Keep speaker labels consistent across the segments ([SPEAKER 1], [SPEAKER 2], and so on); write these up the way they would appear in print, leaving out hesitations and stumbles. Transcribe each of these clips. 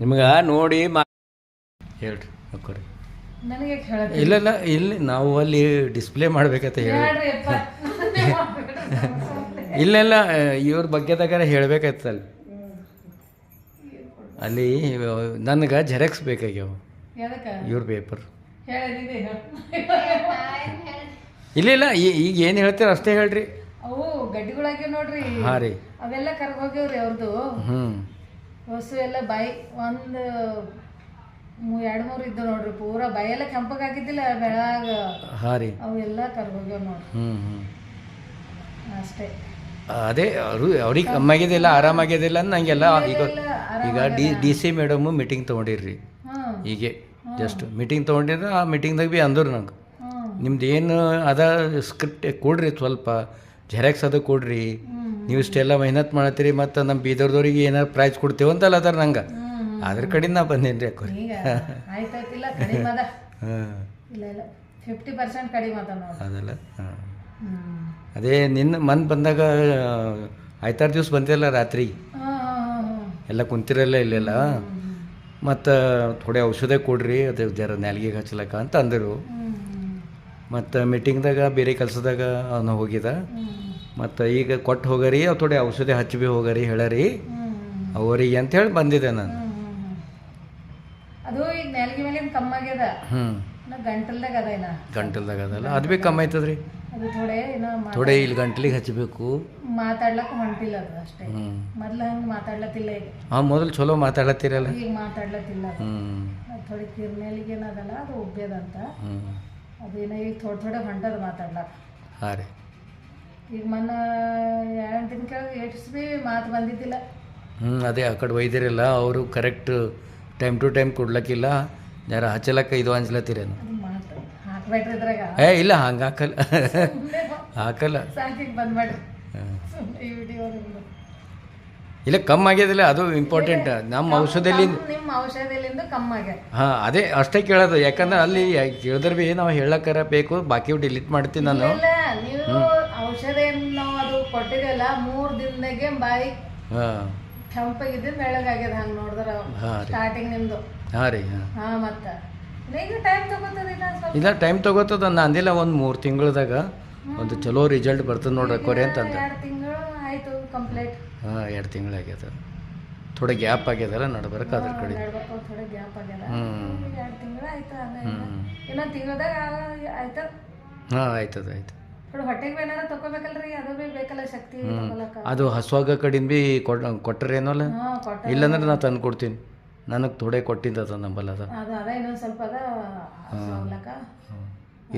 [SPEAKER 1] ನಿಮ್ಗೆ ನೋಡಿ ಹೇಳ್ರಿ ಅಕ್ಕೋರಿ.
[SPEAKER 2] ನನಗೆ ಹೇಳಕ್ಕೆ
[SPEAKER 1] ಇಲ್ಲ ಇಲ್ಲ ಇಲ್ಲಿ ನಾವು ಅಲ್ಲಿ ಡಿಸ್ಪ್ಲೇ ಮಾಡ್ಬೇಕಂತ ಹೇಳಿ ಇಲ್ಲ ಇಲ್ಲ ಇವ್ರ ಬಗ್ಗೆದಾಗಾರ ಹೇಳ್ಬೇಕಾಯ್ತು ಅಲ್ಲಿ ಅಲ್ಲಿ ನನಗೆ ಜೆರಾಕ್ಸ್ ಬೇಕಾಗ್ಯಾವ ಇವ್ರ ಪೇಪರ್. ಇಲ್ಲ ಇಲ್ಲ ಈಗ ಏನು ಹೇಳ್ತೀರ ಅಷ್ಟೇ ಹೇಳ್ರಿ.
[SPEAKER 2] ಅವು ಗಡ್ಡಿಗಳಾಗ್ಯಾವ ನೋಡ್ರಿ.
[SPEAKER 1] ಹಾಂ ರೀ
[SPEAKER 2] ಅವೆಲ್ಲ ಕರ್ಗ ಹೋಗ್ಯಾವ್ರಿ ಅವ್ರದ್ದು. ಹೊಸು ಎಲ್ಲ ಬಾಯಿ ಒಂದು 2-3 ಇದ್ದು ನೋಡ್ರಿ. ಪೂರಾ ಬಾಯೆಲ್ಲ ಕೆಂಪಗಾಗಿದ್ದಿಲ್ಲ ಬೆಳಗ. ಹಾಂ ರೀ ಅವೆಲ್ಲ ಕರ್ಗೋಗ್ಯಾವ ನೋಡ್ರಿ. ಅಷ್ಟೇ.
[SPEAKER 1] ಅದೇ ಅವ್ರಿಗೆ ಕಮ್ಮಾಗಿದ್ದಿಲ್ಲ ಆರಾಮಾಗಿದ್ದಿಲ್ಲ ನಂಗೆಲ್ಲ ಈಗ ಡಿ ಸಿ ಮೇಡಮು ಮೀಟಿಂಗ್ ತೊಗೊಂಡಿರ್ರಿ. ಹೀಗೆ ಜಸ್ಟ್ ಮೀಟಿಂಗ್ ತೊಗೊಂಡಿದ್ರೆ ಆ ಮೀಟಿಂಗ್ದಾಗ ಭೀ ಅಂದ್ರು ನಂಗೆ ನಿಮ್ದು ಏನು ಅದ ಸ್ಕ್ರಿಪ್ಟ್ ಕೊಡ್ರಿ, ಸ್ವಲ್ಪ ಜೆರಾಕ್ಸ್ ಅದು ಕೊಡ್ರಿ, ನೀವು ಇಷ್ಟೆಲ್ಲ ಮೆಹನತ್ ಮಾಡತ್ತೀರಿ ಮತ್ತು ನಮ್ಮ ಬೀದರ್ದವ್ರಿಗೆ ಏನಾರು ಪ್ರೈಸ್ ಕೊಡ್ತೇವೆ ಅಂತಲ್ಲ ಅದಾರ ನಂಗೆ. ಅದ್ರ ಕಡೆಯಿಂದ ನಾ ಬಂದೇನಿ ರೀ ಅಕ್ಕೋರಿ. ಅದಲ್ಲ ಹಾಂ ಅದೇ ನಿನ್ನ ಬಂದಾಗ ಆಯ್ತಾರ ದಿವ್ಸ ಬಂದಿರಲ್ಲ ರಾತ್ರಿ ಎಲ್ಲ ಕುಂತಿರಲ್ಲ ಇಲ್ಲೆಲ್ಲ, ಮತ್ತು ಥೋಡೆ ಔಷಧ ಕೊಡ್ರಿ ಅದು ಜರ ನಾಲ್ಗೆಗೆ ಹಚ್ಲಕ್ಕ ಅಂತ ಅಂದರು. ಮತ್ತು ಮೀಟಿಂಗ್ದಾಗ ಬೇರೆ ಕೆಲಸದಾಗ ಅವನು ಹೋಗಿದ. ಮತ್ತು ಈಗ ಕೊಟ್ಟು ಹೋಗರಿ ಅವು ಥೋಡೆ ಔಷಧ ಹಚ್ಚಿ ಭೀ ಹೋಗರಿ ಹೇಳರಿ ಅವರಿಗೆ ಅಂತ ಹೇಳಿ ಬಂದಿದ್ದೆ ನಾನು.
[SPEAKER 2] ಅದು ಈಗ ನಾಲ್ಗೆ ಮೇಲೆ ಕಮ್ಮಾಗ್ಯದ. ಗಂಟಲ್ದಾಗ ಅದ
[SPEAKER 1] ಗಂಟಲ್ದಾಗ ಅದಲ್ಲ ಅದು ಭೀ ಕಮ್ಮಿ ಆಯ್ತದ್ರಿ.
[SPEAKER 2] ಅದು
[SPEAKER 1] ಥೋಡೆ ಇಲ್ಲಿ ಗಂಟಲಿಗೆ ಹಚ್ಚಬೇಕು.
[SPEAKER 2] ಮಾತಾಡ್ಲಕ್ಕ ಹೊಂಟಿಲ್ಲ ಅದು ಅಷ್ಟೇ. ಮೊದ್ಲು ಹಂಗೆ ಮಾತಾಡ್ಲತ್ತಿಲ್ಲ ಈಗ.
[SPEAKER 1] ಹಾಂ ಮೊದಲು ಚಲೋ ಮಾತಾಡತ್ತೀರಲ್ಲ,
[SPEAKER 2] ಈಗ ಮಾತಾಡ್ಲತ್ತಿಲ್ಲ. ಥೋಡೆ ಕಿರ್ನೆಲಿಗೆ ಏನದಲ್ಲ ಅದು ಉಬ್ಬ್ಯದಂತ. ಅದೇನೋ ಈಗ ಥೋಡೆ ಹೊಂಟದ ಮಾತಾಡ್ಲಕ್ಕ.
[SPEAKER 1] ಹಾಂ ರೀ
[SPEAKER 2] ಈಗ ಮೊನ್ನೆ 2 ದಿನ ಕೆಳಗೆ ಏಟ್ಸ್ ಭೀ ಮಾತು ಬಂದಿದ್ದಿಲ್ಲ.
[SPEAKER 1] ಅದೇ ಆ ಕಡೆ ಒಯ್ದಿರಲ್ಲ ಅವರು ಕರೆಕ್ಟ್ ಟೈಮ್ ಟು ಟೈಮ್ ಕೊಡ್ಲಕ್ಕಿಲ್ಲ. ಯಾರ ಹಚ್ಚಲಕ್ಕ ಇದು ಅನ್ಸ್ಲತ್ತೀರೇನು?
[SPEAKER 2] ಮಾತು ಹಾಕ್ಬೇಡ್ರಿ ಇದ್ರಾಗ.
[SPEAKER 1] ಇಲ್ಲ ಹಂಗೆ ಹಾಕಲ್ಲ ಹಾಕಲ್ಲ.
[SPEAKER 2] ಸಾಕಿಗೆ ಬಂದ್ ಮಾಡ್ರಿ ಈ ವಿಡಿಯೋ.
[SPEAKER 1] ಇಲ್ಲ ಕಮ್ಮಿ ಆಗ್ಯದಿಲ್ಲ, ಅದು ಇಂಪಾರ್ಟೆಂಟ್. ನಮ್ಮ ಔಷಧದಲ್ಲಿ
[SPEAKER 2] ನಿಮ್ಮ ಔಷಧದಿಂದ ಕಮ್ಮಿ ಆಗ್ಯದ.
[SPEAKER 1] ಹಾಂ ಅದೇ ಅಷ್ಟೇ ಕೇಳೋದು, ಯಾಕಂದ್ರೆ ಅಲ್ಲಿ ಕೇಳಿದ್ರೆ ಭೀ ನಾವು ಹೇಳಕ್ಕಾರ ಬೇಕು, ಬಾಕಿ ಡಿಲೀಟ್ ಮಾಡ್ತೀನಿ ನಾನು.
[SPEAKER 2] ನೀವು ಔಷಧ ನಾವು ಅದು ಕೊಟ್ಟಿದೆಲ್ಲ 3 ದಿನದಾಗೆ ಬಾಯಿ ಕೆಂಪಾಗಿದ್ದು ಬೆಳಗಾಗ್ಯದ. ಹಂಗೆ ನೋಡಿದ್ರೆ ಸ್ಟಾರ್ಟಿಂಗ್ ನಿಮ್ದು. ಹಾಂ ರೀ ಹಾಂ ಮತ್ತೆ ಈಗ ಟೈಮ್ ತಗೋತದ.
[SPEAKER 1] ಇಲ್ಲ ಟೈಮ್ ತಗೋತದ. ನಾನು ಅಂದಿಲ್ಲ ಒಂದು 3 ತಿಂಗಳದಾಗ ಒಂದು ಚಲೋ ರಿಸಲ್ಟ್ ಬರ್ತದೆ ನೋಡ್ರಿ ಅಕ್ಕೋರಿ ಅಂತ ಅಂದ.
[SPEAKER 2] 2 ತಿಂಗಳು ಆಯಿತು ಕಂಪ್ಲೀಟ್.
[SPEAKER 1] ಹಾಂ 2 ತಿಂಗಳು ಆಗ್ಯದ. ಥೋಡೆ ಗ್ಯಾಪ್ ಆಗ್ಯದಲ್ಲ ನಡ್ಬರ್ಕ ಅದ್ರ ಕಡೆ.
[SPEAKER 2] ಥೋಡೆ ಗ್ಯಾಪ್ ಆಗ್ಯದ. 2 ತಿಂಗಳು ಆಯ್ತು. ಇನ್ನೊಂದು ತಿಂಗಳದಾಗ ಆಯ್ತು.
[SPEAKER 1] ಹಾಂ ಆಯ್ತದ ಆಯ್ತು.
[SPEAKER 2] ಹೊಟ್ಟೆಗೆ ಏನಾರ ತಗೋಬೇಕಲ್ರಿ, ಅದು ಭೀ ಬೇಕಲ್ಲ ಶಕ್ತಿ.
[SPEAKER 1] ಅದು ಹಸುವಾಗ ಕಡಿಂದ ಭೀ ಕೊಟ್ಟರೇನಲ್ಲ, ಇಲ್ಲಾಂದ್ರೆ ನಾನು ತಂದು ಕೊಡ್ತೀನಿ. ನನಗೆ ಥೋಡೆ ಕೊಟ್ಟಿದ್ದದ ನಂಬಲ್ಲ ಅದ
[SPEAKER 2] ಇನ್ನೊಂದು ಸ್ವಲ್ಪ ಅದ.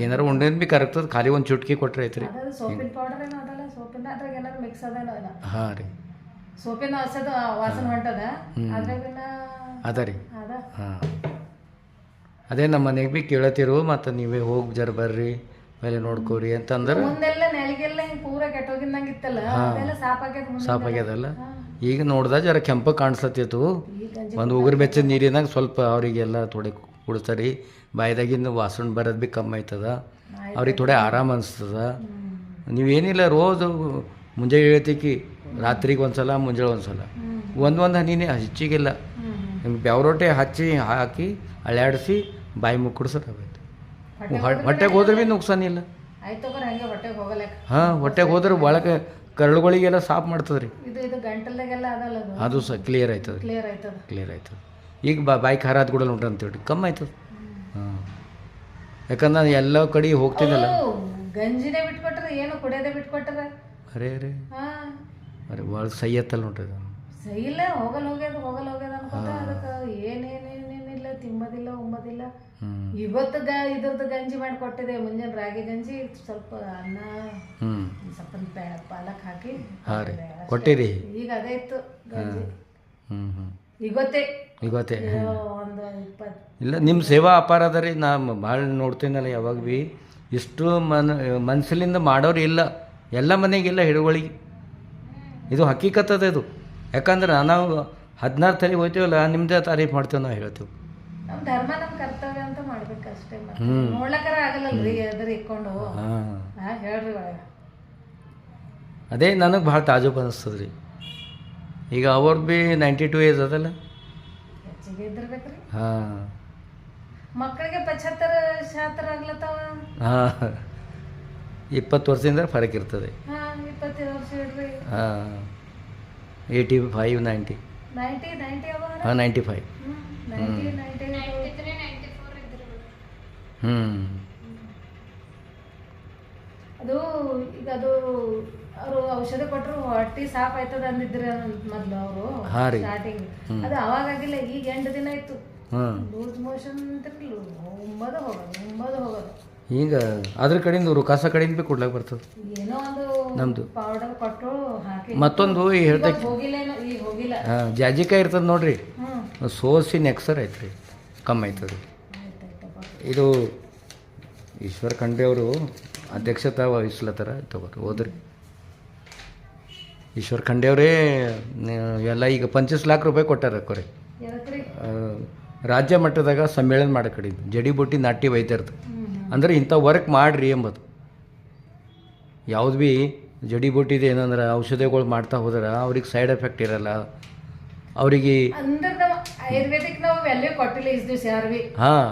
[SPEAKER 1] ಏನಾರು ಉಂಡೇನು ಭೀ ಕರೆಕ್ಟ್ ಅದ, ಖಾಲಿ ಒಂದು ಚುಟ್ಕಿ ಕೊಟ್ಟರೆ ಐತ್ರಿ.
[SPEAKER 2] ಸೋಪಿನ ಪೌಡರ್ ಏನೋ ಅದಲ್ಲ, ಸೋಪಿನ ಅದ್ರಾಗ ಏನಾರು ಮಿಕ್ಸ್ ಅದ.
[SPEAKER 1] ಹಾಂ ರೀ
[SPEAKER 2] ಸೋಪಿನ ಹಸದ ವಾಸನೆ ಹೊಂಟದ ಅದ್ರಾಗ
[SPEAKER 1] ಅದ ರೀ. ಹಾಂ ಅದೇ ನಮ್ಮ ಮನೆಗೆ ಭೀ ಕೇಳತ್ತಿರು, ಮತ್ತು ನೀವೇ ಹೋಗಿ ಜರ ಬರ್ರಿ ಮೇಲೆ ನೋಡ್ಕೋರಿ ಅಂತಂದ್ರೆ.
[SPEAKER 2] ಮುಂದೆಲ್ಲ ನೆಲಗೆಲ್ಲ ಹಿಂಗೆ ಪೂರ ಕೆಟ್ಟೋಗಿದ್ದಂಗೆ ಇತ್ತಲ್ಲ, ಅದೆಲ್ಲ
[SPEAKER 1] ಸಾಪಾಗ್ಯದಲ್ಲ. ಈಗ ನೋಡ್ದ ಜರ ಕೆಂಪ ಕಾಣಿಸ್ಲತ್ತಿತ್ತು. ಒಂದು ಉಗುರು ಬೆಚ್ಚದ ನೀರಿನಾಗ ಸ್ವಲ್ಪ ಅವರಿಗೆಲ್ಲ ಥೋಡೆ ಕುಡಿಸ್ತಾರಿ. ಬಾಯಿದಾಗಿಂದ ವಾಸನೆ ಬರೋದು ಭೀ ಕಮ್ಮಿ ಆಯ್ತದ, ಅವ್ರಿಗೆ ಥೋಡೆ ಆರಾಮ ಅನಿಸ್ತದ. ನೀವೇನಿಲ್ಲ ರೋಜು ಮುಂಜಾನೆ ಹೇಳ್ತಿಕ್ಕಿ, ರಾತ್ರಿಗೆ ಒಂದ್ಸಲ ಮುಂಜಾನೆ ಒಂದ್ಸಲ ಒಂದು ಹನಿನೇ ಹೆಚ್ಚಿಗಿಲ್ಲ. ನಿಮ್ಗೆ ಬೆವರೊಟ್ಟೆ ಹಚ್ಚಿ ಹಾಕಿ ಅಳ್ಳಾಡಿಸಿ ಬಾಯಿ ಮುಕ್ಕುಡ್ಸೋದು ಆಗೋಯ್ತು. ಹೊಟ್ಟೆಗೆ ಹೋದ್ರೆ ಭೀ ನುಕ್ಸಾನಿಲ್ಲ. ಹಾಂ ಹೊಟ್ಟೆಗೆ ಹೋದ್ರೆ ಒಳಗೆ ಕರಳುಗಳಿಗೆಲ್ಲ ಸಾಫ್ ಮಾಡ್ತದ್ರಿ. ಅದು ಕ್ಲಿಯರ್ ಆಯ್ತದ. ಕ್ಲಿಯರ್ ಆಯ್ತದ. ಈಗ ಬಾಯಿ ಖಾರ ಆದ ಕೂಡ ಉಂಟು ಅಂತೇಳಿ ಕಮ್ಮಿ ಆಯ್ತದ. ಹಾಂ ಯಾಕಂದ್ರೆ ನಾನು ಎಲ್ಲ ಕಡೆ ಹೋಗ್ತೀನಲ್ಲ.
[SPEAKER 2] ಗಂಜಿನೇ ಬಿಟ್ಕೊಟ್ರೆ ಏನು ಕುಡಿಯೋದೇ ಬಿಟ್ಕೊಟ್ರ.
[SPEAKER 1] ಅರೇ ಭಾಳ ಸೈ ಎತ್ತಲ್ಲ ನೋಡ್ರಿ.
[SPEAKER 2] ಸೈ ಇಲ್ಲ, ಹೋಗಲ್ ಹೋಗ್ಯದ ಅನ್ಕೊಂಡ. ಅದಕ್ಕೆ ಏನೇನೇನೇನಿಲ್ಲ, ತಿಂಬೋದಿಲ್ಲ ಉಂಬೋದಿಲ್ಲ. ಇವತ್ತು ಇದ್ರದ್ದು ಗಂಜಿ ಮಾಡಿ ಕೊಟ್ಟಿದೆ. ಮುಂಜಾನೆ ರಾಗಿ ಗಂಜಿ, ಸ್ವಲ್ಪ ಅನ್ನ, ಸ್ವಲ್ಪ ಪಾಲಕ್ ಹಾಕಿ
[SPEAKER 1] ಕೊಟ್ಟಿರಿ.
[SPEAKER 2] ಈಗ ಅದೇ ಇತ್ತು ಗಂಜಿ. ಇವತ್ತೇ ಒಂದು 20.
[SPEAKER 1] ಇಲ್ಲ ನಿಮ್ಮ ಸೇವಾ ಅಪಾರ ಅದ ರೀ. ನಾ ಭಾಳ ನೋಡ್ತೀನಲ್ಲ ಯಾವಾಗ ಭೀ ಇಷ್ಟು ಮನಸ್ಸಲ್ಲಿಂದ ಮಾಡೋರು ಇಲ್ಲ. ಎಲ್ಲ ಮನೆಗೆಲ್ಲ ಹಿಡುವಳಿಗೆ ಇದು ಹಕ್ಕಿಕತ್ತದ ಇದು. ಯಾಕಂದ್ರೆ ನಾವು 16 ತಲೆ ಹೋಗ್ತೀವಲ್ಲ, ನಿಮ್ಮದೇ ತಾರೀಫ್ ಮಾಡ್ತೇವೆ, ನಾವು ಹೇಳ್ತೇವೆ.
[SPEAKER 2] ನಮ್ಮ ಧರ್ಮ ನಮ್ಮ ಕರ್ತವ್ಯ ಅಂತ ಮಾಡ್ಬೇಕಷ್ಟೇ. ನೋಡ್ಲಕ್ಕಾರ ಆಗಲ್ಲಲ್ರಿ ಅದ್ರ ಇಕ್ಕೊಂಡು. ಹೇಳ್ರಿ ಒಳಗೆ
[SPEAKER 1] ಅದೇ ನನಗೆ ಭಾಳ ತಾಜುಬ್ ಅನಿಸ್ತದೆ ರೀ. ಈಗ ಅವ್ರದ್ದು ಭೀ 92 ಏಜ್ ಅದಲ್ಲ.
[SPEAKER 2] ಹೆಚ್ಚಿಗೆ ಇದ್ದಿರ್ಬೇಕ್ರಿ.
[SPEAKER 1] ಹಾಂ
[SPEAKER 2] ಮಕ್ಕಳಿಗೆ 75 ಆಗ್ಲತ್ತಾವ.
[SPEAKER 1] ಹಾಂ 20 ವರ್ಷದಿಂದ ಫರಕ್ ಇರ್ತದೆ.
[SPEAKER 2] 25 ವರ್ಷ ಇಡ್ರಿ.
[SPEAKER 1] ಹಾಂ 85 90
[SPEAKER 2] 90 ಅವ.
[SPEAKER 1] ಹಾಂ 95.
[SPEAKER 2] 90
[SPEAKER 1] ಹ್ಞೂ
[SPEAKER 2] ಅದು ಈಗ ಅದು ಅವರು ಔಷಧಿ ಕೊಟ್ಟರು ಹೊಟ್ಟಿ ಸಾಫ್ ಆಯ್ತದ ಅಂದಿದ್ರು ಮೊದ್ಲು ಅವರು
[SPEAKER 1] ಹಾಂ ರೀ.
[SPEAKER 2] ಸ್ಟಾರ್ಟಿಂಗ್. ಅದು ಅವಾಗಾಗಿಲ್ಲ, ಈಗ 8 ದಿನ ಇತ್ತು.
[SPEAKER 1] ಹಾಂ
[SPEAKER 2] ಲೂಸ್ ಮೋಷನ್ ಅಂತಿರ್ಲಿಲ್ಲ, ಉಂಬೋದು ಹೋಗೋದು.
[SPEAKER 1] ಈಗ ಅದ್ರ ಕಡೆಯಿಂದ ರುಕಾಸ ಕಡೆಯಿಂದ ಭೀ ಕೊಡ್ಲಾಕ ಬರ್ತದೆ.
[SPEAKER 2] ಏನೋ ಒಂದು
[SPEAKER 1] ನಮ್ಮದು
[SPEAKER 2] ಪೌಡರ್ ಕೊಟ್ಟರು ಹಾಕಿ.
[SPEAKER 1] ಮತ್ತೊಂದು ಹೇಳ್ದೆ
[SPEAKER 2] ಹೋಗಿಲ್ಲೇನೋ, ಈಗ ಹೋಗಿಲ್ಲ.
[SPEAKER 1] ಹಾಂ ಜಾಜಿಕಾಯಿ ಇರ್ತದೆ ನೋಡ್ರಿ,
[SPEAKER 2] ಹ್ಞೂ
[SPEAKER 1] ಸೋಸಿ ನೆಕ್ಸರ್ ಐತ್ರಿ, ಕಮ್ಮಿ ಆಯ್ತದೆ. ಇದು ಈಶ್ವರ್ ಖಂಡ್ರೆ ಅವರು ಅಧ್ಯಕ್ಷತೆ ವಹಿಸ್ಲತ್ತಾರ, ತಗೋರಿ ಹೋದ್ರಿ. ಈಶ್ವರ್ ಖಂಡೆ ಅವರೇ ಎಲ್ಲ ಈಗ 25 ಲಕ್ಷ ರೂಪಾಯಿ ಕೊಟ್ಟಾರ ಕೊರೆ.
[SPEAKER 2] ಎದಕ್ರಿ?
[SPEAKER 1] ರಾಜ್ಯ ಮಟ್ಟದಾಗ ಸಮ್ಮೇಳನ ಮಾಡಕಡಿ ಜಡಿಬುಟ್ಟಿ ನಾಟ್ಯ ವೈದ್ಯರ್ದು ಅಂದ್ರೆ ಇಂಥ ವರ್ಕ್ ಮಾಡಿರಿ ಎಂಬುದು. ಯಾವ್ದು ಭೀ ಜಡಿಬುಟ್ಟಿದು ಏನಂದ್ರೆ ಔಷಧಿಗಳು ಮಾಡ್ತಾ ಹೋದ್ರೆ ಅವ್ರಿಗೆ ಸೈಡ್ ಎಫೆಕ್ಟ್ ಇರಲ್ಲ ಅವರಿಗೆ.
[SPEAKER 2] ಅಂದ್ರೆ ನಾವು ಆಯುರ್ವೇದಿಕ್ ನಾವು ವ್ಯಾಲ್ಯೂ ಕೊಟ್ಟಿಲ್ಲ ಇಷ್ಟು ದಿವಸ ಯಾರು ಭೀ.
[SPEAKER 1] ಹಾಂ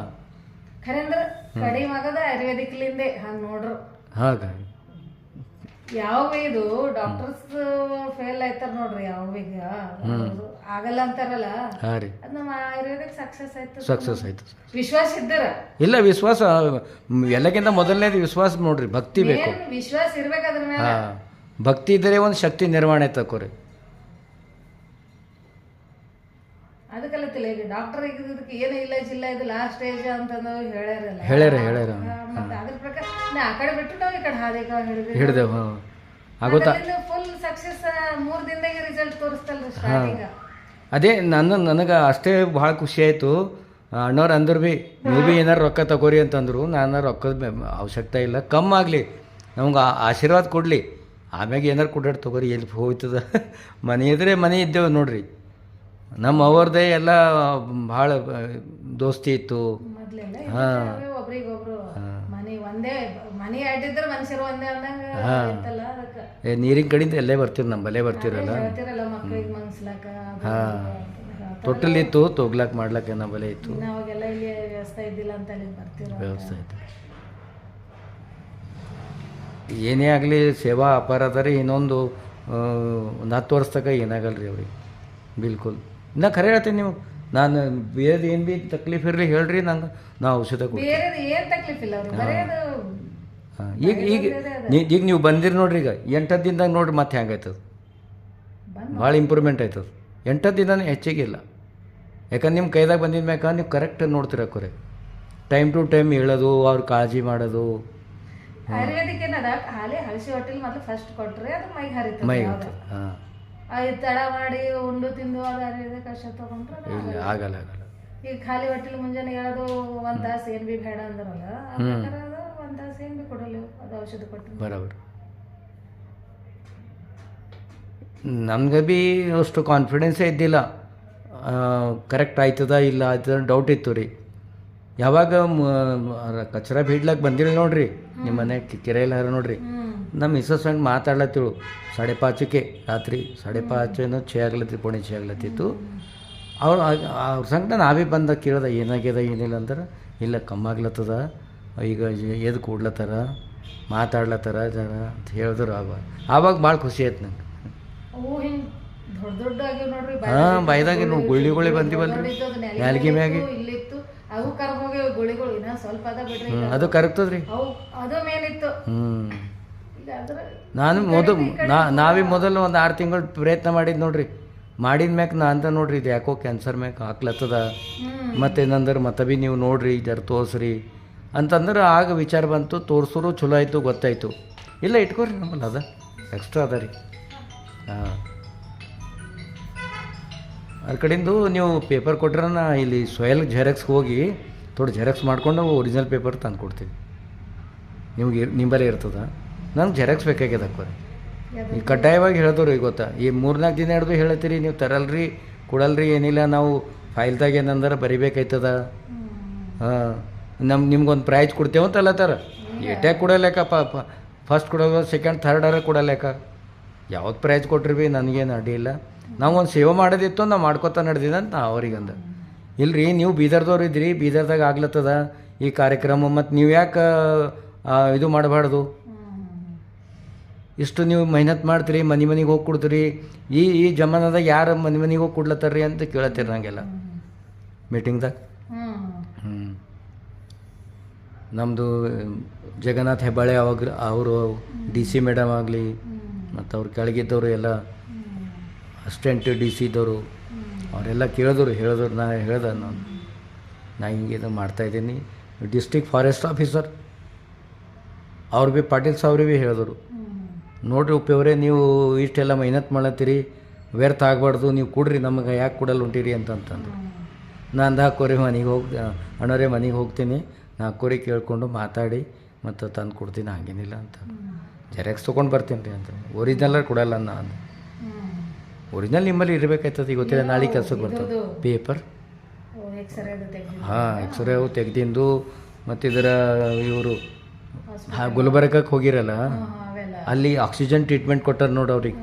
[SPEAKER 2] ಖರೆ ಅಂದ್ರೆ ಕಡಿಮೆ ಆಗದ ಆಯುರ್ವೇದಿಕ್ಲಿಂದೆ ಹಂಗೆ ನೋಡ್ರು.
[SPEAKER 1] ಹಾಗ
[SPEAKER 2] ಯಾವ ಇದು ಡಾಕ್ಟರ್ಸ್ ಫೇಲ್ ಆಯ್ತಾರ ನೋಡ್ರಿ, ಯಾವ ಈಗ ಆಗಲ್ಲ ಅಂತಾರಲ್ಲ.
[SPEAKER 1] ಹಾಂ ರೀ,
[SPEAKER 2] ಅದು ನಮ್ಮ ಆಯುರ್ವೇದಿಕ್ ಸಕ್ಸಸ್
[SPEAKER 1] ಆಯ್ತು.
[SPEAKER 2] ವಿಶ್ವಾಸ ಇದ್ದಾರ
[SPEAKER 1] ಇಲ್ಲ ವಿಶ್ವಾಸ ಎಲ್ಲಕ್ಕಿಂತ ಮೊದಲನೇದು ವಿಶ್ವಾಸ ನೋಡ್ರಿ, ಭಕ್ತಿ ಬೇಕು.
[SPEAKER 2] ವಿಶ್ವಾಸ ಇರ್ಬೇಕು ಅದ್ರ ಮೇಲೆ.
[SPEAKER 1] ಹಾಂ ಭಕ್ತಿ ಇದ್ದರೆ ಒಂದು ಶಕ್ತಿ ನಿರ್ಮಾಣ ತಕೋರಿ.
[SPEAKER 2] ಅದಕ್ಕಲ್ಲತ್ತಿಲ್ಲ ಈಗ ಡಾಕ್ಟರ್ ಈಗ ಇದಕ್ಕೆ ಏನು ಇಲ್ಲ ಇದು ಲಾಸ್ಟ್ ಸ್ಟೇಜ್ ಅಂತಂದು
[SPEAKER 1] ಹೇಳ್ಯಾರ
[SPEAKER 2] ಮತ್ತೆ ಅದ್ರ ಪ್ರಕಾರ ಆ ಕಡೆ ಬಿಟ್ಟು ನಾವು ಈ ಕಡೆ ಹಾದಿಗೆ
[SPEAKER 1] ಹಿಡ್ದೇವು. ಆಗೋತಾ
[SPEAKER 2] ಫುಲ್ ಸಕ್ಸಸ್ 3 ದಿನದಾಗೆ ರಿಸಲ್ಟ್ ತೋರಿಸ್ತಲ್ರಿ ಸ್ಟಾರ್ಟಿಂಗ್.
[SPEAKER 1] ಅದೇ ನನಗೆ ಅಷ್ಟೇ ಭಾಳ ಖುಷಿ ಆಯಿತು. ಅಣ್ಣವ್ರು ಅಂದ್ರು ಭೀ ನೀವು ಭೀ ಏನಾರು ರೊಕ್ಕ ತಗೋರಿ ಅಂತಂದರು. ನಾನು ರೊಕ್ಕದ ಅವಶ್ಯಕತೆ ಇಲ್ಲ, ಕಮ್ಮಾಗಲಿ ನಮ್ಗೆ ಆಶೀರ್ವಾದ ಕೊಡಲಿ, ಆಮ್ಯಾಗ ಏನಾರು ಕೊಡಾಡಿ ತಗೋರಿ, ಎಲ್ಲಿ ಹೋಗ್ತದ. ಮನೆ ಇದ್ರೆ ಮನೆ ಇದ್ದೇವೆ ನೋಡ್ರಿ. ನಮ್ಮ ಅವ್ರದ್ದೇ ಎಲ್ಲ ಭಾಳ ದೋಸ್ತಿ ಇತ್ತು.
[SPEAKER 2] ಹಾಂ ಒಬ್ರಿಗೊಬ್ರು ಮನೆ ಅಡ್ಡಿದ್ರೆ ಮನುಷ್ಯರು ಒಂದೇ ಅಂದಂಗೆ ಇತ್ತಲ್ಲ. ಅದಕ್ಕೆ
[SPEAKER 1] ನೀರಿನ ಕಡೆಯಿಂದ ಎಲ್ಲೇ ಬರ್ತೀರಿ, ನಮ್ಮಲ್ಲೇ ಬರ್ತಿರಲ್ಲ.
[SPEAKER 2] ಮಕ್ಳಿಗೆ ಮನ್ಸ್ಲಾಕ
[SPEAKER 1] ಹಾಂ ತೊಟ್ಟಲ್ ಇತ್ತು, ತೊಗ್ಲಾಕ್ ಮಾಡ್ಲಾಕ ನಮ್ಮಲ್ಲೇ ಇತ್ತು.
[SPEAKER 2] ಅವಾಗೆಲ್ಲ ಇಲ್ಲಿ ವ್ಯವಸ್ಥೆ ಇದ್ದಿಲ್ಲ ಅಂತ ಅಲ್ಲಿ ಬರ್ತೀರ
[SPEAKER 1] ವ್ಯವಸ್ಥೆ ಇತ್ತು. ಏನೇ ಆಗಲಿ ಸೇವಾ ಅಪಾರ ಅದ ರೀ. ಇನ್ನೊಂದು 10 ವರ್ಷ ತನಕ ಏನಾಗಲ್ಲ ರೀ ಅವ್ರಿಗೆ ಬಿಲ್ಕುಲ್. ನಾ ಖರೆ ಹೇಳ್ತೀನಿ, ನೀವು ನಾನು ಬೇರೆ ಏನು ಭೀ ತಕ್ಲೀಫ್ ಇರಲಿ ಹೇಳ್ರಿ, ನಂಗೆ ನಾ ಔಷಧ ಕೊಡ್ತೀನಿ.
[SPEAKER 2] ಏನು ತಕ್ಲೀಫ್ ಇಲ್ಲ
[SPEAKER 1] ಹಾಂ ಈಗ ನೀವು ಬಂದಿರಿ ನೋಡ್ರಿ, ಈಗ 8 ದಿನದಾಗ ನೋಡ್ರಿ ಮತ್ತೆ ಹೆಂಗಾಯ್ತದ, ಭಾಳ ಇಂಪ್ರೂವ್ಮೆಂಟ್ ಆಯ್ತದ. 8 ದಿನನೇ ಹೆಚ್ಚಿಗೆ ಇಲ್ಲ, ಯಾಕಂದ್ರೆ ನಿಮ್ಮ ಕೈದಾಗ ಬಂದಿದ ಮ್ಯಾಕ ನೀವು ಕರೆಕ್ಟ್ ನೋಡ್ತಿರಕ್ಕೋರೆ. ಟೈಮ್ ಟು ಟೈಮ್ ಹೇಳೋದು, ಅವ್ರ ಕಾಳಜಿ ಮಾಡೋದು.
[SPEAKER 2] ಆಯುರ್ವೇದಿಕ್ ಏನದ ಖಾಲಿ ಹಳಸಿ ಹೊಟ್ಟೆಲಿ ಮೊದಲು ಫಸ್ಟ್ ಕೊಟ್ರೆ ಅದು ಮೈಗೆ ಹರಿತದೆ.
[SPEAKER 1] ಮೈ ಹಾಂ
[SPEAKER 2] ತಡ ಮಾಡಿ ಉಂಡು ತಿಂದು ಅದು ಆಯುರ್ವೇದಿಕ್ ಅಷ್ಟ ತಗೊಂಡ್ರೆ
[SPEAKER 1] ಆಗಲ್ಲ.
[SPEAKER 2] ಈಗ ಖಾಲಿ ಹೊಟ್ಟೆಲಿ ಮುಂಜಾನೆ ಹೇಳೋದು 1 ತಾಸು ಏನು ಭೀ ಬೇಡ ಅಂದ್ರಲ್ಲ, ಆ ಪ್ರಕಾರ ಅದು 1 ತಾಸು ಏನು ಭೀ ಕೊಡಲ್ಲ, ಅದು ಔಷಧ ಕೊಟ್ಟು
[SPEAKER 1] ಬರೋಬರ್. ನಮ್ಗೆ ಭೀ ಅಷ್ಟು ಕಾನ್ಫಿಡೆನ್ಸೇ ಇದ್ದಿಲ್ಲ, ಕರೆಕ್ಟ್ ಆಯ್ತದ ಇಲ್ಲ ಆಯ್ತದ ಡೌಟ್ ಇತ್ತು ರೀ. ಯಾವಾಗ ಕಚರ ಬೀಡ್ಲಾಕ್ ಬಂದಿಲ್ಲ ನೋಡ್ರಿ, ನಿಮ್ಮ ಮನೆ ಕೆರೆಯಲ್ಲಿ ಹರ ನೋಡ್ರಿ, ನಮ್ಮ ಮಿಸಸ್ ಸಂಗ್ ಮಾತಾಡ್ಲತ್ತಿಳು 5:30ಕ್ಕೆ ರಾತ್ರಿ 5:30 ಛೇ ಆಗ್ಲತ್ತಿ, ಪೋಣೆ ಛೇ ಆಗ್ಲತ್ತಿತ್ತು. ಅವ್ರ ಸಂಗಟ ನಾವೇ ಬಂದ ಕೇಳ್ದ ಏನಾಗ್ಯದ ಏನಿಲ್ಲ ಅಂದ್ರೆ, ಇಲ್ಲ ಕಮ್ಮಾಗ್ಲತ್ತದ, ಈಗ ಎದು ಕೂಡ್ಲತ್ತಾರ, ಮಾತಾಡ್ಲತ್ತಾರ ಜರ ಅಂತ ಹೇಳಿದ್ರು. ಆವಾಗ ಭಾಳ ಖುಷಿ ಆಯ್ತು ನಂಗೆ. ಹಾಂ ಬಾಯ್ದಾಗ ಗುಳಿಗುಳಿ ಬಂದಿವಲ್ರಿ ನಾಲ್ಗಿ ಮ್ಯಾಗೆ, ಅದು ಕರಗ್ತದ್ರಿ. ನಾನು ನಾವೇ ಮೊದಲು ಒಂದು 6 ತಿಂಗಳು ಪ್ರಯತ್ನ ಮಾಡಿದ್ದು ನೋಡ್ರಿ. ಮಾಡಿದ ಮ್ಯಾಕೆ ನಾ ಅಂತ ನೋಡ್ರಿ, ಇದು ಯಾಕೋ ಕ್ಯಾನ್ಸರ್ ಮ್ಯಾಕೆ ಹಾಕ್ಲತ್ತದ, ಮತ್ತೇನಂದ್ರೆ ಮತ್ತೆ ಭೀ ನೀವು ನೋಡ್ರಿ ಜರ ತೋರಿಸ್ರಿ ಅಂತಂದ್ರೆ ಆಗ ವಿಚಾರ ಬಂತು. ತೋರಿಸೋರು ಚಲೋ ಆಯಿತು, ಗೊತ್ತಾಯಿತು. ಇಲ್ಲ ಇಟ್ಕೋರಿ ನಮ್ಮಲ್ಲಿ ಅದ ಎಕ್ಸ್ಟ್ರಾ ಅದ ರೀ. ಹಾಂ ಅದ್ರ ಕಡೆಯಿಂದ ನೀವು ಪೇಪರ್ ಕೊಟ್ರೆ ನಾ ಇಲ್ಲಿ ಸೊಯಲ್ ಜೆರಾಕ್ಸ್ಗೆ ಹೋಗಿ ಥೋಡೆ ಜೆರಾಕ್ಸ್ ಮಾಡ್ಕೊಂಡು ಒರಿಜಿನಲ್ ಪೇಪರ್ ತಂದು ಕೊಡ್ತೀವಿ. ನಿಮ್ಗೆ ನಿಂಬಲ್ಲೇ ಇರ್ತದ. ನಂಗೆ ಜೆರಾಕ್ಸ್ ಬೇಕಾಗ್ಯದ ಅಕ್ಕೋರಿ. ಈಗ ಕಡ್ಡಾಯವಾಗಿ ಹೇಳ್ದವ್ರಿ, ಗೊತ್ತಾ, ಈ 3-4 ದಿನ ಹಿಡಿದು ಹೇಳ್ತೀರಿ ನೀವು, ತರಲ್ರಿ ಕೊಡಲ್ರಿ ಏನಿಲ್ಲ, ನಾವು ಫೈಲ್ದಾಗ ಏನಂದ್ರೆ ಬರಿಬೇಕಾಯ್ತದ. ಹಾಂ ನಿಮ್ಗೊಂದು ಪ್ರೈಜ್ ಕೊಡ್ತೇವೆ ಅಂತ ಅಲ್ಲತ್ತಾರ. ಏಟ್ಯಾಕೆ ಕೊಡಲೇಕ ಫಸ್ಟ್ ಕೊಡೋದು, ಸೆಕೆಂಡ್ ಥರ್ಡಾರ ಕೊಡಲೇಕ, ಯಾವ್ದು ಪ್ರೈಜ್ ಕೊಟ್ರಿ ಭೀ ನನಗೇನು ಅಡ್ಡಿ ಇಲ್ಲ. ನಾವು ಒಂದು ಸೇವೆ ಮಾಡೋದಿತ್ತು, ನಾವು ಮಾಡ್ಕೊತಾ ನಡೆದಿದ್ದ ಅಂತ ನಾ ಅವ್ರಿಗೆ ಅಂದೆ. ಇಲ್ರಿ ನೀವು ಬೀದರ್ದವ್ರು ಇದ್ರಿ, ಬೀದರ್ದಾಗ ಆಗ್ಲತ್ತದ ಈ ಕಾರ್ಯಕ್ರಮ, ಮತ್ತು ನೀವು ಯಾಕೆ ಇದು ಮಾಡಬಾರ್ದು? ಇಷ್ಟು ನೀವು ಮೆಹನತ್ ಮಾಡ್ತೀರಿ, ಮನೆಗೆ ಹೋಗಿ ಕೊಡ್ತೀರಿ, ಈ ಜಮಾನದಾಗ ಯಾರು ಮನೆಗೆ ಹೋಗಿ ಕೊಡ್ಲತ್ತಾರ್ರಿ ಅಂತ ಕೇಳತ್ತೀರಿ ನಂಗೆಲ್ಲ ಮೀಟಿಂಗ್ದಾಗ. ನಮ್ಮದು ಜಗನ್ನಾಥ್ ಹೆಬ್ಬಾಳೆ ಅವಾಗ ಅವರು DC ಮೇಡಮ್ ಆಗಲಿ, ಮತ್ತು ಅವ್ರ ಕೆಳಗಿದ್ದವರು ಎಲ್ಲ ಅಸಿಸ್ಟೆಂಟ್ DC ಇದ್ದವರು ಅವರೆಲ್ಲ ಹೇಳಿದ್ರು ನಾ ಹೇಳ್ದೆ, ನಾ ಹಿಂಗೆ ಇದು ಮಾಡ್ತಾಯಿದ್ದೀನಿ. ಡಿಸ್ಟ್ರಿಕ್ಟ್ ಫಾರೆಸ್ಟ್ ಆಫೀಸರ್ ಅವ್ರು ಭೀ ಪಾಟೀಲ್ ಸಾವ್ರು ಭೀ ಹೇಳಿದ್ರು, ನೋಡಿರಿ ಉಪ್ಪಿಯವರೇ ನೀವು ಇಷ್ಟೆಲ್ಲ ಮೆಹನತ್ ಮಾಡತ್ತೀರಿ, ವ್ಯರ್ಥ ಆಗಬಾರ್ದು, ನೀವು ಕೊಡ್ರಿ, ನಮಗೆ ಯಾಕೆ ಕೊಡಲ್ಲ ಹೊಂಟಿರಿ ಅಂತಂತಂದು. ನಾನು ಅಂದ ಹಾಕೋರಿ ಮನೆಗೆ ಹೋಗಿ ಅಣ್ಣವರೇ ಮನೆಗೆ ಹೋಗ್ತೀನಿ, ನಾ ಹಾಕೋರಿ ಕೇಳಿಕೊಂಡು ಮಾತಾಡಿ ಮತ್ತು ತಂದು ಕೊಡ್ತೀನಿ, ಹಾಗೇನಿಲ್ಲ ಅಂತ. ಜೆರಾಕ್ಸ್ ತೊಗೊಂಡು ಬರ್ತೀನಿ ರೀ ಅಂತ. ಒರಿಜಿನಲ್ ಕೊಡಲ್ಲ ನಾನು, ಒರಿಜಿನಲ್ ನಿಮ್ಮಲ್ಲಿ ಇರಬೇಕಾಯ್ತದೆ. ಈಗ ಗೊತ್ತಿಲ್ಲ, ನಾಳೆ ಕೆಲ್ಸಕ್ಕೆ ಬರ್ತದೆ ಪೇಪರ್. ಹಾಂ, ಎಕ್ಸ್ರೇ ಅವು ತೆಗ್ದಿಂದು. ಮತ್ತು ಇದರ ಇವರು ಗುಲ್ಬರ್ಗಕ್ಕೆ ಹೋಗಿರಲ್ಲ, ಅಲ್ಲಿ ಆಕ್ಸಿಜನ್ ಟ್ರೀಟ್ಮೆಂಟ್ ಕೊಟ್ಟಾರೆ ನೋಡಿ ಅವ್ರಿಗೆ,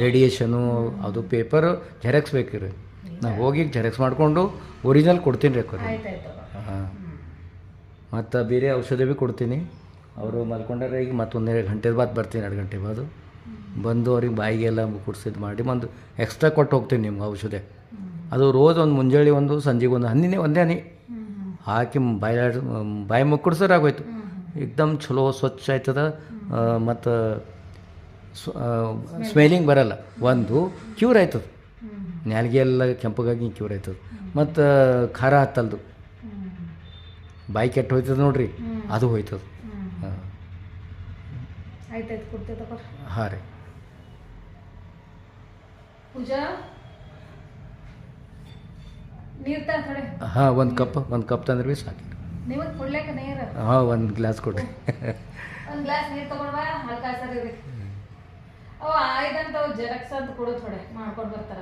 [SPEAKER 1] ರೇಡಿಯೇಷನು, ಅದು ಪೇಪರ್ ಜೆರಾಕ್ಸ್ ಬೇಕಿರಿ. ನಾ ಹೋಗಿ ಜೆರಾಕ್ಸ್ ಮಾಡಿಕೊಂಡು ಒರಿಜಿನಲ್ ಕೊಡ್ತೀನಿ ರೀ ಅಕ್ಕೋರಿ. ಹಾಂ, ಮತ್ತು ಬೇರೆ ಔಷಧಿ ಭೀ ಕೊಡ್ತೀನಿ. ಅವರು ಮಲ್ಕೊಂಡಾರೆ, ಈಗ ಮತ್ತೊಂದು 2 ಗಂಟೆ ಬಾದ್ ಬರ್ತೀನಿ, 2 ಗಂಟೆ ಬಾದು ಬಂದು ಅವ್ರಿಗೆ ಬಾಯಿಗೆಲ್ಲ ಕುಡ್ಸಿದ್ದು ಮಾಡಿ ಒಂದು ಎಕ್ಸ್ಟ್ರಾ ಕೊಟ್ಟು ಹೋಗ್ತೀನಿ ನಿಮ್ಗೆ ಔಷಧಿ. ಅದು ರೋಜ್ ಒಂದು ಮುಂಜಾನೆ ಒಂದು ಸಂಜೆಗೆ ಒಂದು ಒಂದೇ ಹನಿ ಹಾಕಿ ಬಾಯಿ ಮುಕ್ಕುಡ್ಸೋರು ಆಗೋಯ್ತು. ಏಕ್ದಮ್ ಚಲೋ ಸ್ವಚ್ಛ ಆಯ್ತದ, ಮತ್ತು ಸ್ಮೆಲಿಂಗ್ ಬರಲ್ಲ. ಒಂದು ಕ್ಯೂರ್ ಆಯ್ತದೆ, ನಾಲ್ಗೆ ಎಲ್ಲ ಕೆಂಪಗಾಗಿ ಕ್ಯೂರ್ ಆಯ್ತದೆ. ಮತ್ತು ಖಾರ ಹತ್ತಲ್ದು, ಬಾಯಿ ಕೆಟ್ಟು ಹೋಯ್ತದೆ ನೋಡ್ರಿ, ಅದು ಹೋಯ್ತದೆ. ಹಾಂ ರೀ. ಹಾಂ, ಒಂದು ಕಪ್ ತಂದ್ರೆ ಭೀ ಸಾಕು. ಹಾಂ, ಒಂದು ಗ್ಲಾಸ್ ಕೊಡ್ರಿ.
[SPEAKER 2] ಒಂದು ಗ್ಲಾಸ್ ನೀರು ತಗೊಂಡ್ಬಾ, ಹಲ್ಕಾ ಸರಿ ರೀ. ಅವ ಆಯ್ದಂತ ಜೆರಾಕ್ಸ್ ಅಂತ ಕೊಡು, ಥೋಡೆ ಮಾಡ್ಕೊಂಡು ಬರ್ತಾರ.